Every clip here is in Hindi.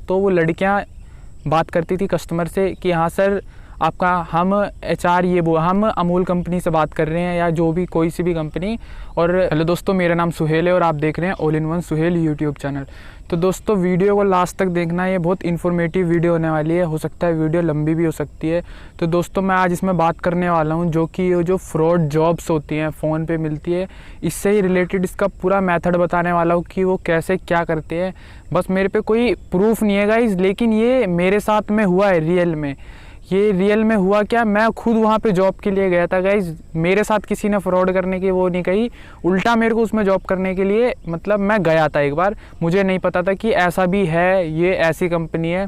तो वो लड़कियां बात करती थी कस्टमर से कि हाँ सर आपका हम HR ये वो हम अमूल कंपनी से बात कर रहे हैं या जो भी कोई सी भी कंपनी। और हेलो दोस्तों, मेरा नाम सुहेल है और आप देख रहे हैं all in one Suhel YouTube channel. तो दोस्तों वीडियो को लास्ट तक देखना, ये बहुत इन्फॉर्मेटिव वीडियो होने वाली है, हो सकता है वीडियो लंबी भी हो सकती है। तो दोस्तों मैं आज इसमें बात करने वाला हूँ जो कि जो फ्रॉड जॉब्स होती हैं फ़ोन पे मिलती है, इससे ही रिलेटेड इसका पूरा मेथड बताने वाला हूँ कि वो कैसे क्या करते हैं। बस मेरे पे कोई प्रूफ नहीं है गाइस, लेकिन ये मेरे साथ में हुआ है रियल में। ये रियल में हुआ क्या, मैं खुद वहाँ पे जॉब के लिए गया था गाइज। मेरे साथ किसी ने फ्रॉड करने की वो नहीं कही, उल्टा मेरे को उसमें जॉब करने के लिए मतलब मैं गया था एक बार। मुझे नहीं पता था कि ऐसा भी है, ये ऐसी कंपनी है।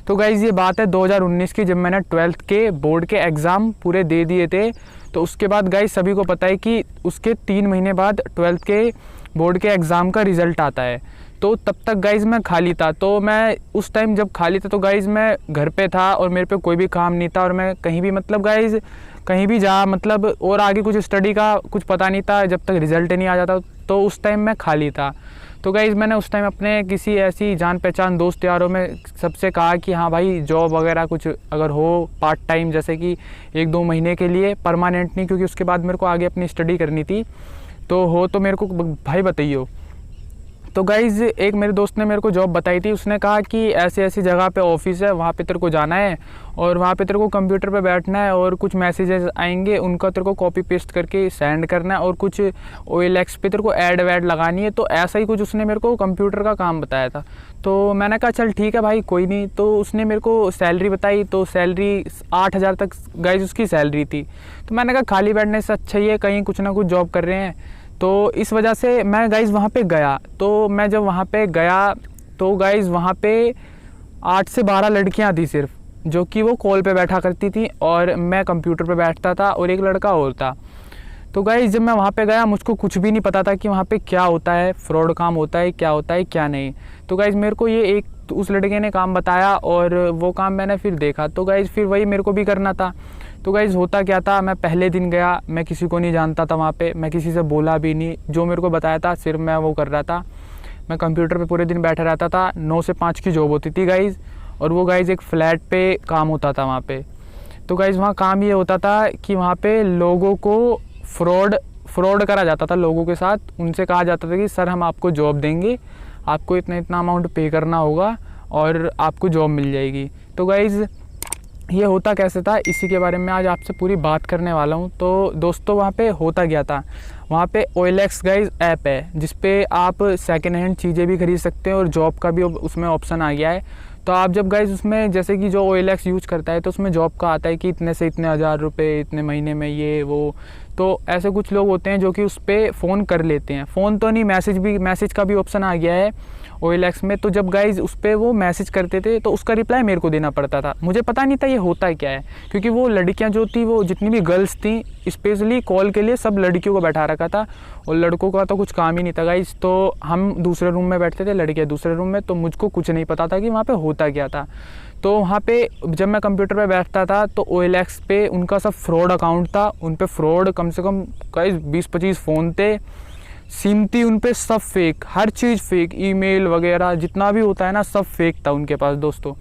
तो गाइज ये बात है 2019 की, जब मैंने 12th के बोर्ड के एग्ज़ाम पूरे दे दिए थे। तो उसके बाद गाइज सभी को पता है कि उसके 3 महीने बाद 12th के बोर्ड के एग्ज़ाम का रिज़ल्ट आता है। तो तब तक गाइज़ मैं खाली था। तो मैं उस टाइम जब खाली था तो गाइज़ मैं घर पे था और मेरे पे कोई भी काम नहीं था और मैं कहीं भी मतलब गाइज़ कहीं भी जा मतलब और आगे कुछ स्टडी का कुछ पता नहीं था जब तक रिज़ल्ट नहीं आ जाता। तो उस टाइम मैं खाली था। तो गाइज़ मैंने उस टाइम अपने किसी ऐसी जान पहचान दोस्त यारों में सबसे कहा कि हाँ भाई जॉब वगैरह कुछ अगर हो पार्ट टाइम, जैसे कि 1-2 महीने के लिए, परमानेंट नहीं, क्योंकि उसके बाद मेरे को आगे अपनी स्टडी करनी थी। तो हो तो मेरे को भाई बताइए। तो गाइज़ एक मेरे दोस्त ने मेरे को जॉब बताई थी। उसने कहा कि ऐसी ऐसी जगह पे ऑफिस है, वहाँ पे तेरे को जाना है और वहाँ पे तेरे को कंप्यूटर पे बैठना है और कुछ मैसेजेस आएंगे, उनका तेरे को कॉपी पेस्ट करके सेंड करना है और कुछ OLX पे तेरे को ऐड वैड लगानी है। तो ऐसा ही कुछ उसने मेरे को कंप्यूटर का काम बताया था। तो मैंने कहा चल ठीक है भाई कोई नहीं। तो उसने मेरे को सैलरी बताई, तो सैलरी 8,000 तक गाइज़ उसकी सैलरी थी। तो मैंने कहा खाली बैठने से अच्छा ही है कहीं कुछ ना कुछ जॉब कर रहे हैं। तो इस वजह से मैं गाइज़ वहाँ पे गया। तो मैं जब वहाँ पे गया तो गाइज़ वहाँ पे 8 से 12 लड़कियाँ थी सिर्फ, जो कि वो कॉल पे बैठा करती थी और मैं कंप्यूटर पे बैठता था और एक लड़का और था। तो गाइज़ जब मैं वहाँ पे गया मुझको कुछ भी नहीं पता था कि वहाँ पे क्या होता है, फ्रॉड काम होता है, क्या होता है क्या नहीं। तो गाइज़ मेरे को ये एक उस लड़के ने काम बताया और वो काम मैंने फिर देखा। तो गाइज़ फिर वही मेरे को भी करना था। तो गाइज़ होता क्या था, मैं पहले दिन गया, मैं किसी को नहीं जानता था वहाँ पे, मैं किसी से बोला भी नहीं, जो मेरे को बताया था सिर्फ मैं वो कर रहा था। मैं कंप्यूटर पे पूरे दिन बैठा रहता था। 9 से 5 की जॉब होती थी गाइज़, और वो गाइज़ एक फ्लैट पे काम होता था वहाँ पे। तो गाइज़ वहाँ काम ये होता था कि वहाँ पे लोगों को फ्रॉड करा जाता था लोगों के साथ। उनसे कहा जाता था कि सर हम आपको जॉब देंगे, आपको इतना अमाउंट पे करना होगा और आपको जॉब मिल जाएगी। तो गाइज़ ये होता कैसे था, इसी के बारे में आज आपसे पूरी बात करने वाला हूँ। तो दोस्तों वहाँ पे होता क्या था, वहाँ पे OLX गाइज़ ऐप है जिस पे आप सेकेंड हैंड चीज़ें भी खरीद सकते हैं और जॉब का भी उसमें ऑप्शन आ गया है। तो आप जब गाइज़ उसमें जैसे कि जो OLX यूज़ करता है तो उसमें जॉब का आता है कि इतने से इतने हज़ार रुपये इतने महीने में ये वो। तो ऐसे कुछ लोग होते हैं जो कि उस पर फ़ोन कर लेते हैं। फ़ोन तो नहीं, मैसेज का भी ऑप्शन आ गया है OLX में। तो जब गाइज़ उस पर वो मैसेज करते थे तो उसका रिप्लाई मेरे को देना पड़ता था। मुझे पता नहीं था ये होता क्या है, क्योंकि वो लड़कियां जो थी, वो जितनी भी गर्ल्स थी स्पेशली कॉल के लिए सब लड़कियों को बैठा रखा था और लड़कों का तो कुछ काम ही नहीं था गाइज़। तो हम दूसरे रूम में बैठते थे, लड़कियाँ दूसरे रूम में। तो मुझको कुछ नहीं पता था कि वहाँ पर होता क्या था। तो वहाँ पे जब मैं कंप्यूटर पे बैठता था तो OLX पे उनका सब फ्रॉड अकाउंट था। उन पे फ्रॉड कम से कम गाइस 20-25 फ़ोन थे, सिम थी उन पे, सब फेक, हर चीज़ फेक, ईमेल वगैरह जितना भी होता है ना सब फेक था उनके पास दोस्तों।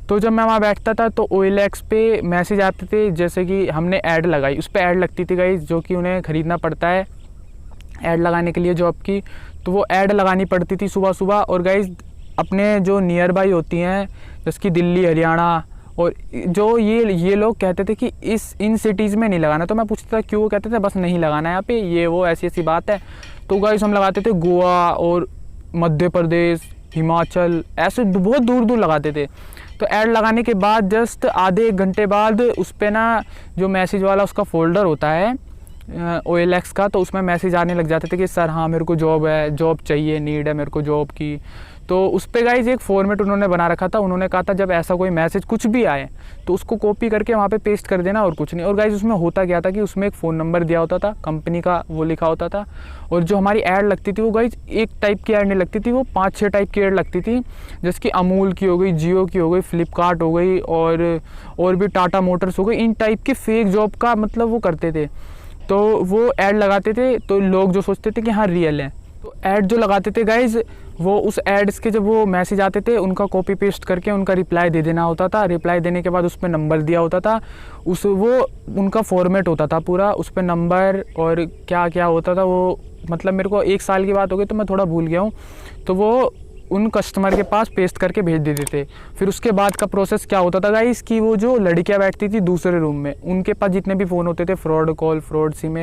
तो जब मैं वहाँ बैठता था तो OLX पे मैसेज आते थे, जैसे कि हमने ऐड लगाई, उस पर ऐड लगती थी गाइस, जो कि उन्हें ख़रीदना पड़ता है ऐड लगाने के लिए जॉब की। तो वो ऐड लगानी पड़ती थी सुबह सुबह। और गाइस अपने जो नियर बाई होती हैं जैसे कि दिल्ली, हरियाणा, और जो ये लोग कहते थे कि इन सिटीज़ में नहीं लगाना। तो मैं पूछता था क्यों, वो कहते थे बस नहीं लगाना है यहाँ पे, ये वो ऐसी ऐसी बात है। तो गाइस हम लगाते थे गोवा और मध्य प्रदेश, हिमाचल, ऐसे बहुत दूर दूर लगाते थे। तो ऐड लगाने के बाद जस्ट आधे 1 घंटे बाद उस पर ना जो मैसेज वाला उसका फ़ोल्डर होता है OLX का, तो उसमें मैसेज आने लग जाते थे कि सर हाँ मेरे को जॉब है, जॉब चाहिए, नीड है मेरे को जॉब की। तो उस पर गाइज एक फॉर्मेट उन्होंने बना रखा था। उन्होंने कहा था जब ऐसा कोई मैसेज कुछ भी आए तो उसको कॉपी करके वहाँ पे पेस्ट कर देना और कुछ नहीं। और गाइज उसमें होता क्या था कि उसमें एक फ़ोन नंबर दिया होता था, कंपनी का वो लिखा होता था। और जो हमारी ऐड लगती थी वो गाइज एक टाइप की ऐड नहीं लगती थी, वो 5-6 टाइप की ऐड लगती थी, जैसे कि अमूल की हो गई, जियो की हो गई, फ्लिपकार्ट हो गई और भी टाटा मोटर्स हो गई। इन टाइप की फेक जॉब का मतलब वो करते थे। तो वो ऐड लगाते थे तो लोग जो सोचते थे कि हाँ रियल है, तो ऐड जो लगाते थे गाइज, वो उस एड्स के जब वो मैसेज आते थे उनका कॉपी पेस्ट करके उनका रिप्लाई दे देना होता था। रिप्लाई देने के बाद उस पर नंबर दिया होता था, वो उनका फॉर्मेट होता था पूरा, उस पर नंबर और क्या क्या होता था वो, मतलब मेरे को 1 साल की बात हो गई तो मैं थोड़ा भूल गया हूँ। तो वो उन कस्टमर के पास पेस्ट करके भेज देते थे। फिर उसके बाद का प्रोसेस क्या होता था गाइस कि वो जो लड़कियां बैठती थी दूसरे रूम में, उनके पास जितने भी फ़ोन होते थे फ्रॉड कॉल, फ्रॉड सिम,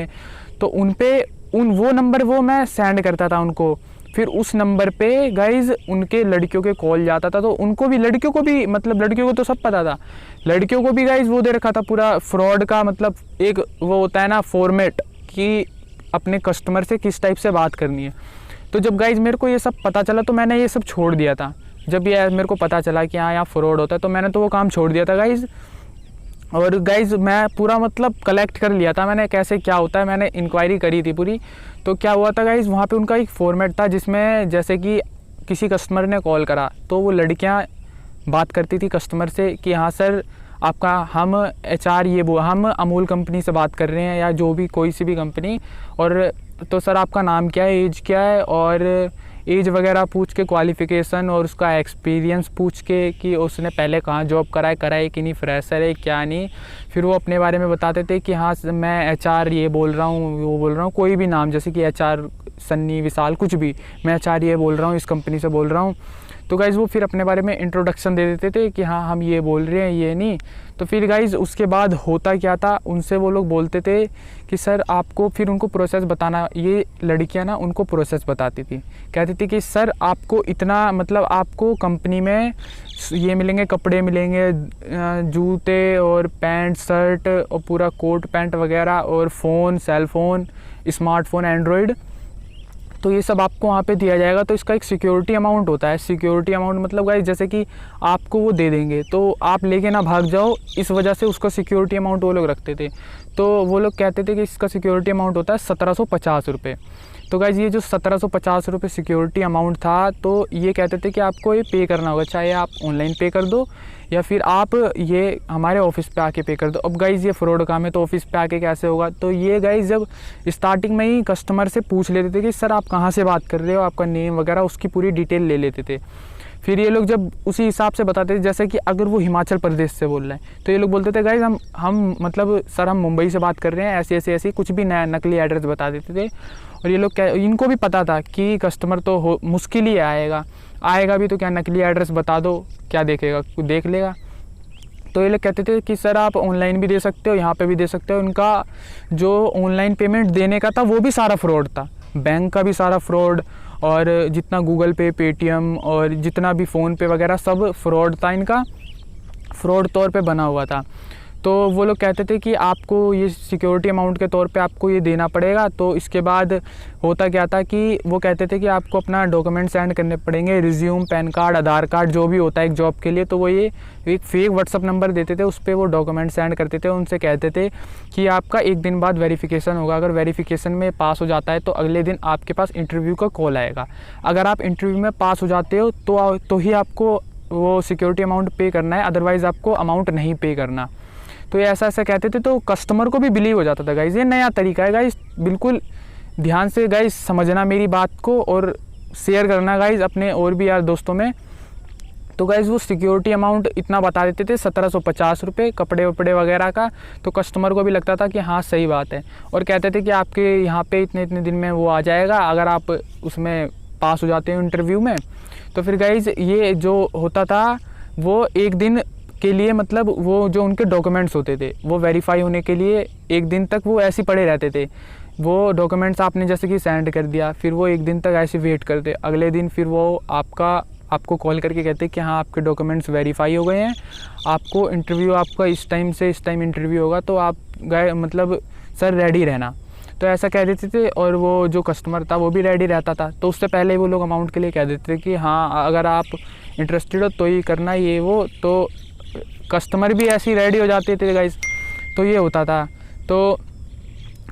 तो उन पे वो नंबर वो मैं सेंड करता था उनको। फिर उस नंबर पे गाइज उनके लड़कियों के कॉल जाता था, तो उनको भी, लड़कियों को भी, मतलब लड़कियों को तो सब पता था, लड़कियों को भी गाइज वो दे रखा था पूरा फ्रॉड का, मतलब एक वो होता है ना फॉर्मेट कि अपने कस्टमर से किस टाइप से बात करनी है। तो जब गाइज मेरे को ये सब पता चला तो मैंने ये सब छोड़ दिया था। जब ये मेरे को पता चला कि हाँ यहाँ फ्रॉड होता है तो मैंने तो वो काम छोड़ दिया था गाइज। और गाइज मैं पूरा मतलब कलेक्ट कर लिया था मैंने, कैसे क्या होता है, मैंने इंक्वायरी करी थी पूरी। तो क्या हुआ था गाइज, वहाँ पे उनका एक फॉर्मेट था जिसमें जैसे कि किसी कस्टमर ने कॉल करा तो वो लड़कियाँ बात करती थी कस्टमर से कि हाँ सर आपका, हम HR हम अमूल कंपनी से बात कर रहे हैं या जो भी कोई सी भी कंपनी, और तो सर आपका नाम क्या है, एज क्या है, और एज वगैरह पूछ के, क्वालिफ़िकेशन और उसका एक्सपीरियंस पूछ के कि उसने पहले कहाँ जॉब करा है कि नहीं, फ्रेशर है क्या नहीं। फिर वो अपने बारे में बताते थे कि हाँ मैं HR ये बोल रहा हूँ, वो बोल रहा हूँ, कोई भी नाम जैसे कि HR सन्नी, विशाल, कुछ भी, मैं HR ये बोल रहा हूँ, इस कंपनी से बोल रहा हूँ। तो गाइज़ वो फिर अपने बारे में इंट्रोडक्शन दे देते थे कि हाँ हम ये बोल रहे हैं, ये नहीं। तो फिर गाइज़ उसके बाद होता क्या था, उनसे वो लोग बोलते थे कि सर आपको, फिर उनको प्रोसेस बताना, ये लड़कियां ना उनको प्रोसेस बताती थी, कहती थी कि सर आपको इतना, मतलब आपको कंपनी में ये मिलेंगे, कपड़े मिलेंगे, जूते और पैंट शर्ट और पूरा कोट पैंट वगैरह, और फ़ोन, सेलफ़ोन, स्मार्टफ़ोन, एंड्रॉयड, तो ये सब आपको वहाँ पे दिया जाएगा। तो इसका एक सिक्योरिटी अमाउंट होता है। सिक्योरिटी अमाउंट मतलब गाइस जैसे कि आपको वो दे देंगे तो आप लेके ना भाग जाओ, इस वजह से उसका सिक्योरिटी अमाउंट वो लोग रखते थे। तो वो लोग कहते थे कि इसका सिक्योरिटी अमाउंट होता है 1750 रुपये। तो गाइस ये जो 1750 रुपये सिक्योरिटी अमाउंट था, तो ये कहते थे कि आपको ये पे करना होगा, चाहे आप ऑनलाइन पे कर दो या फिर आप ये हमारे ऑफिस पे आके पे कर दो। अब गाइज़ ये फ्रॉड काम है तो ऑफिस पे आके कैसे होगा। तो ये गाइज़ जब स्टार्टिंग में ही कस्टमर से पूछ लेते थे कि सर आप कहाँ से बात कर रहे हो, आपका नेम वगैरह, उसकी पूरी डिटेल ले लेते थे। फिर ये लोग जब उसी हिसाब से बताते थे, जैसे कि अगर वो हिमाचल प्रदेश से बोल रहे हैं तो ये लोग बोलते थे गाइज़ हम मतलब सर हम मुंबई से बात कर रहे हैं, ऐसे कुछ भी नया नकली एड्रेस बता देते थे। और ये लोग इनको भी पता था कि कस्टमर तो मुश्किल ही आएगा भी तो क्या नकली एड्रेस बता दो, क्या देखेगा, देख लेगा। तो ये लोग कहते थे कि सर आप ऑनलाइन भी दे सकते हो, यहाँ पे भी दे सकते हो। उनका जो ऑनलाइन पेमेंट देने का था वो भी सारा फ्रॉड था, बैंक का भी सारा फ्रॉड, और जितना गूगल पे, पेटीएम और जितना भी फ़ोन पे वगैरह सब फ्रॉड था, इनका फ्रॉड तौर पे बना हुआ था। तो वो लोग कहते थे कि आपको ये सिक्योरिटी अमाउंट के तौर पे आपको ये देना पड़ेगा। तो इसके बाद होता क्या था कि वो कहते थे कि आपको अपना डॉक्यूमेंट सेंड करने पड़ेंगे, रिज्यूम, पैन कार्ड, आधार कार्ड, जो भी होता है एक जॉब के लिए। तो वो ये एक फेक व्हाट्सअप नंबर देते थे, उस पर वो डॉक्यूमेंट सेंड करते थे। उनसे कहते थे कि आपका 1 दिन बाद वेरिफिकेशन होगा, अगर वेरिफिकेशन में पास हो जाता है तो अगले दिन आपके पास इंटरव्यू का कॉल आएगा। अगर आप इंटरव्यू में पास हो जाते हो तो ही आपको वो सिक्योरिटी अमाउंट पे करना है, अदरवाइज़ आपको अमाउंट नहीं पे करना। तो ये ऐसा कहते थे, तो कस्टमर को भी बिलीव हो जाता था। गाइज़ ये नया तरीका है गाइज़, बिल्कुल ध्यान से गाइज़ समझना मेरी बात को और शेयर करना गाइज़ अपने और भी यार दोस्तों में। तो गाइज़ वो सिक्योरिटी अमाउंट इतना बता देते थे 1750 रुपये, कपड़े वपड़े वगैरह का। तो कस्टमर को भी लगता था कि हाँ सही बात है, और कहते थे कि आपके यहाँ पे इतने दिन में वो आ जाएगा, अगर आप उसमें पास हो जाते हो इंटरव्यू में। तो फिर गाइज़ ये जो होता था वो 1 दिन के लिए, मतलब वो जो उनके डॉक्यूमेंट्स होते थे वो वेरीफाई होने के लिए 1 दिन तक वो ऐसे पड़े रहते थे। वो डॉक्यूमेंट्स आपने जैसे कि सेंड कर दिया, फिर वो 1 दिन तक ऐसे वेट करते, अगले दिन फिर वो आपको कॉल करके कहते कि हाँ आपके डॉक्यूमेंट्स वेरीफाई हो गए हैं, आपको इंटरव्यू, आपका इस टाइम से इस टाइम इंटरव्यू होगा, तो आप गए, मतलब सर रेडी रहना। तो ऐसा कह देते थे, और वो जो कस्टमर था वो भी रेडी रहता था। तो उससे पहले वो लोग अमाउंट के लिए कह देते थे कि हाँ अगर आप इंटरेस्टेड हो तो ही करना, ये वो। तो कस्टमर भी ऐसे ही रेडी हो जाते थे गाइस। तो ये होता था। तो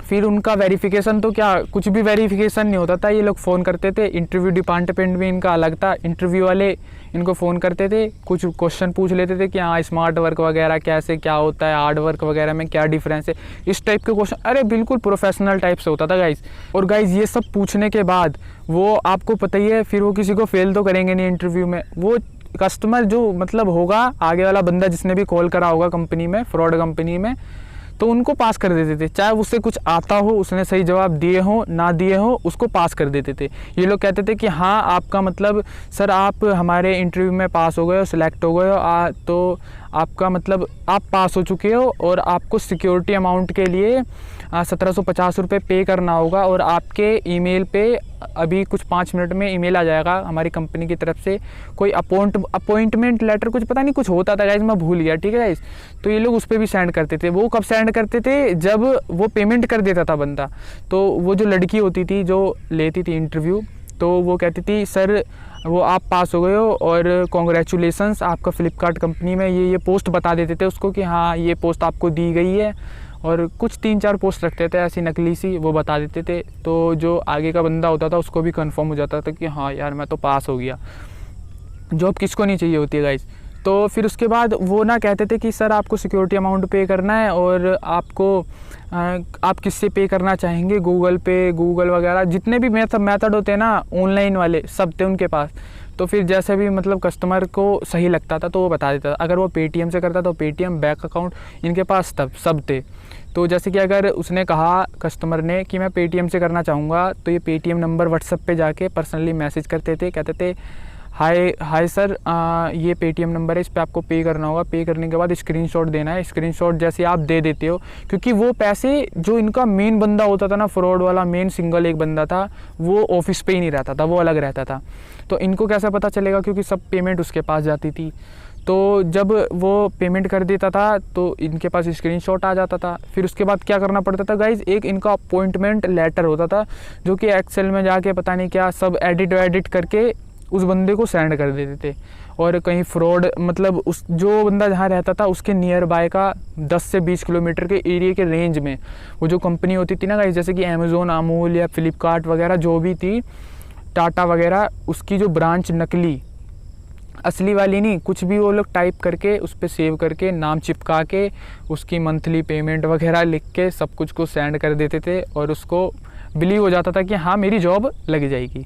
फिर उनका वेरिफिकेशन, तो क्या कुछ भी वेरिफिकेशन नहीं होता था, ये लोग फ़ोन करते थे। इंटरव्यू डिपार्टमेंट भी इनका अलग था, इंटरव्यू वाले इनको फ़ोन करते थे, कुछ क्वेश्चन पूछ लेते थे कि हाँ स्मार्ट वर्क वगैरह कैसे क्या होता है, हार्ड वर्क वगैरह में क्या डिफरेंस है, इस टाइप के क्वेश्चन। अरे बिल्कुल प्रोफेशनल टाइप से होता था गाइस। और गाइस ये सब पूछने के बाद वो आपको पता ही है, फिर वो किसी को फेल तो करेंगे नहीं इंटरव्यू में। वो कस्टमर जो मतलब होगा, आगे वाला बंदा जिसने भी कॉल करा होगा कंपनी में, फ्रॉड कंपनी में, तो उनको पास कर देते थे। चाहे उससे कुछ आता हो, उसने सही जवाब दिए हो ना दिए हो, उसको पास कर देते थे। ये लोग कहते थे कि हाँ आपका मतलब सर आप हमारे इंटरव्यू में पास हो गए हो, सिलेक्ट हो गए हो, तो आपका मतलब आप पास हो चुके हो और आपको सिक्योरिटी अमाउंट के लिए 1750 रुपये पे करना होगा। और आपके ईमेल पे अभी कुछ 5 मिनट में ईमेल आ जाएगा हमारी कंपनी की तरफ से, कोई अपॉइंटमेंट लेटर, कुछ पता नहीं कुछ होता था गाइज, मैं भूल गया, ठीक है गाइज। तो ये लोग उस पर भी सेंड करते थे। वो कब सेंड करते थे? जब वो पेमेंट कर देता था बंदा। तो वो जो लड़की होती थी जो लेती थी इंटरव्यू, तो वो कहती थी सर वो आप पास हो गए हो और कॉन्ग्रेचुलेसन्स, आपका फ्लिपकार्ट कंपनी में ये पोस्ट बता देते थे उसको कि हाँ ये पोस्ट आपको दी गई है, और कुछ 3-4 पोस्ट रखते थे ऐसी नकली सी, वो बता देते थे। तो जो आगे का बंदा होता था उसको भी कंफर्म हो जाता था कि हाँ यार मैं तो पास हो गया। जॉब किसको नहीं चाहिए होती है गाइस। तो फिर उसके बाद वो ना कहते थे कि सर आपको सिक्योरिटी अमाउंट पे करना है और आपको आप किससे पे करना चाहेंगे, गूगल पे, गूगल वगैरह जितने भी मेथड होते हैं ना ऑनलाइन वाले, सब थे उनके पास। तो फिर जैसे भी मतलब कस्टमर को सही लगता था तो वो बता देता था। अगर वो पेटीएम से करता तो पेटीएम, बैंक अकाउंट इनके पास तब सब थे। तो जैसे कि अगर उसने कहा कस्टमर ने कि मैं पेटीएम से करना चाहूँगा, तो ये पेटीएम नंबर व्हाट्सएप पे जाके पर्सनली मैसेज करते थे, कहते थे हाय सर, ये पेटीएम नंबर है, इस पे आपको पे करना होगा। पे करने के बाद स्क्रीनशॉट देना है। स्क्रीनशॉट जैसे आप दे देते हो, क्योंकि वो पैसे जो इनका मेन बंदा होता था ना, फ्रॉड वाला मेन सिंगल एक बंदा था, वो ऑफिस पे ही नहीं रहता था, वो अलग रहता था। तो इनको कैसा पता चलेगा, क्योंकि सब पेमेंट उसके पास जाती थी। तो जब वो पेमेंट कर देता था तो इनके पास स्क्रीनशॉट आ जाता था। फिर उसके बाद क्या करना पड़ता था गाइज, एक इनका अपॉइंटमेंट लेटर होता था जो कि एक्सेल में जाके पता नहीं क्या सब एडिट करके उस बंदे को सेंड कर देते थे। और कहीं फ्रॉड मतलब उस जो बंदा जहाँ रहता था उसके नियर बाय का 10 से 20 किलोमीटर के एरिया के रेंज में वो जो कंपनी होती थी ना गाइस, जैसे कि अमेज़ोन, अमूल या फ्लिपकार्ट वगैरह जो भी थी, टाटा वगैरह, उसकी जो ब्रांच नकली, असली वाली नहीं, कुछ भी वो लोग टाइप करके उस पर सेव करके नाम चिपका के उसकी मंथली पेमेंट वगैरह लिख के सब कुछ को सेंड कर देते थे और उसको बिलीव हो जाता था कि हाँ मेरी जॉब लग जाएगी।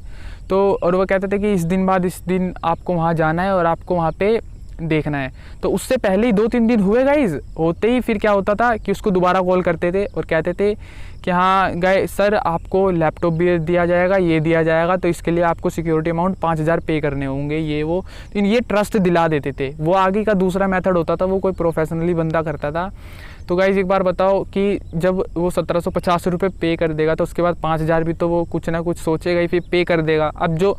तो और वो कहते थे कि इस दिन बाद इस दिन आपको वहाँ जाना है और आपको वहाँ पे देखना है। तो उससे पहले ही 2-3 दिन हुए गाइज, होते ही फिर क्या होता था कि उसको दोबारा कॉल करते थे और कहते थे कि हाँ गाइस सर आपको लैपटॉप भी दिया जाएगा, ये दिया जाएगा, तो इसके लिए आपको सिक्योरिटी अमाउंट 5000 पे करने होंगे, ये वो। ये ट्रस्ट दिला देते थे। वो आगे का दूसरा मेथड होता था, वो कोई प्रोफेशनली बंदा करता था। तो गाइज एक बार बताओ कि जब वो 1750 रुपये पे कर देगा तो उसके बाद 5000 भी तो वो कुछ ना कुछ सोचेगा ही, फिर पे कर देगा। अब जो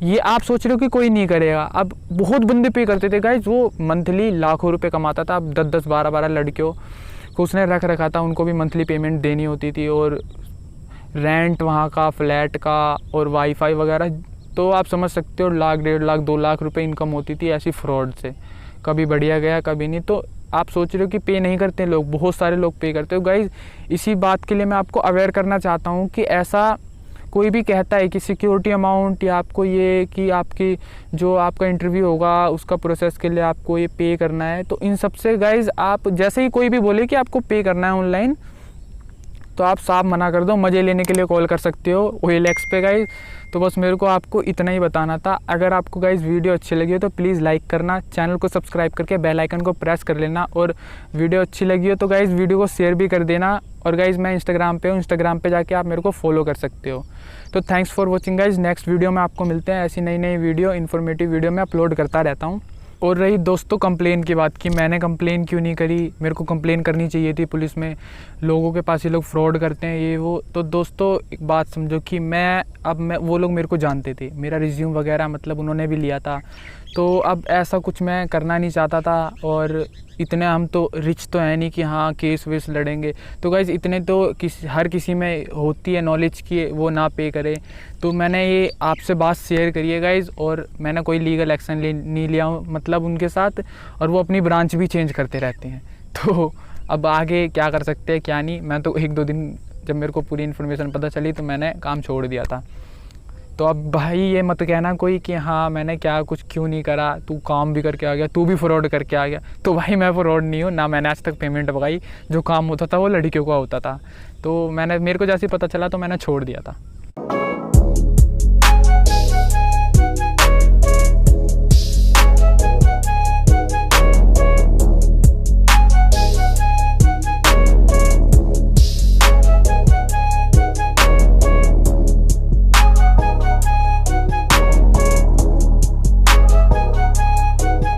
ये आप सोच रहे हो कि कोई नहीं करेगा, अब बहुत बंदे पे करते थे गाइज। वो मंथली लाखों रुपए कमाता था। अब 10-10, 12-12 लड़कियों को उसने रख रखा था, उनको भी मंथली पेमेंट देनी होती थी, और रेंट वहाँ का, फ्लैट का और वाईफाई वगैरह। तो आप समझ सकते हो 1 लाख, 1.5 लाख, 2 लाख रुपए इनकम होती थी ऐसी फ्रॉड से। कभी बढ़िया गया कभी नहीं। तो आप सोच रहे हो कि पे नहीं करते लोग, बहुत सारे लोग पे करते हो गाइज। इसी बात के लिए मैं आपको अवेयर करना चाहता हूँ कि ऐसा कोई भी कहता है कि सिक्योरिटी अमाउंट या आपको ये कि आपकी जो आपका इंटरव्यू होगा उसका प्रोसेस के लिए आपको ये पे करना है, तो इन सब से गाइज आप जैसे ही कोई भी बोले कि आपको पे करना है ऑनलाइन, तो आप साफ मना कर दो। मज़े लेने के लिए कॉल कर सकते हो OLX पे गाइज। तो बस मेरे को आपको इतना ही बताना था। अगर आपको गाइज वीडियो अच्छी लगी हो तो प्लीज़ लाइक करना, चैनल को सब्सक्राइब करके बेल आइकन को प्रेस कर लेना, और वीडियो अच्छी लगी हो तो गाइज वीडियो को शेयर भी कर देना। और गाइज मैं इंस्टाग्राम पे हूँ, इंस्टाग्राम पे जाके आप मेरे को फॉलो कर सकते हो। तो thanks for watching guys. Next video में आपको मिलते हैं। ऐसी नई वीडियो, इन्फॉर्मेटिव वीडियो मैं अपलोड करता रहता हूँ। और रही दोस्तों कंप्लेन की बात, कि मैंने कंप्लेन क्यों नहीं करी, मेरे को कंप्लेन करनी चाहिए थी पुलिस में, लोगों के पास ये लोग फ्रॉड करते हैं ये वो। तो दोस्तों एक बात समझो कि मैं वो लोग मेरे को जानते थे, मेरा रिज्यूम वगैरह मतलब उन्होंने भी लिया था। तो अब ऐसा कुछ मैं करना नहीं चाहता था, और इतने हम तो रिच तो है नहीं कि हाँ केस वेस लड़ेंगे। तो गाइज़ इतने तो हर किसी में होती है नॉलेज कि वो ना पे करे। तो मैंने ये आपसे बात शेयर करी है गाइज़, और मैंने कोई लीगल एक्शन नहीं लिया मतलब उनके साथ, और वो अपनी ब्रांच भी चेंज करते रहते हैं। तो अब आगे क्या कर सकते हैं क्या नहीं, मैं तो 1-2 दिन जब मेरे को पूरी इन्फॉर्मेशन पता चली तो मैंने काम छोड़ दिया था। तो अब भाई ये मत कहना कोई कि हाँ मैंने क्या कुछ क्यों नहीं करा, तू काम भी करके आ गया, तू भी फ्रॉड करके आ गया। तो भाई मैं फ्रॉड नहीं हूँ, ना मैंने आज तक पेमेंट भगाई। जो काम होता था वो लड़कियों का होता था। तो मेरे को जैसे ही पता चला तो मैंने छोड़ दिया था।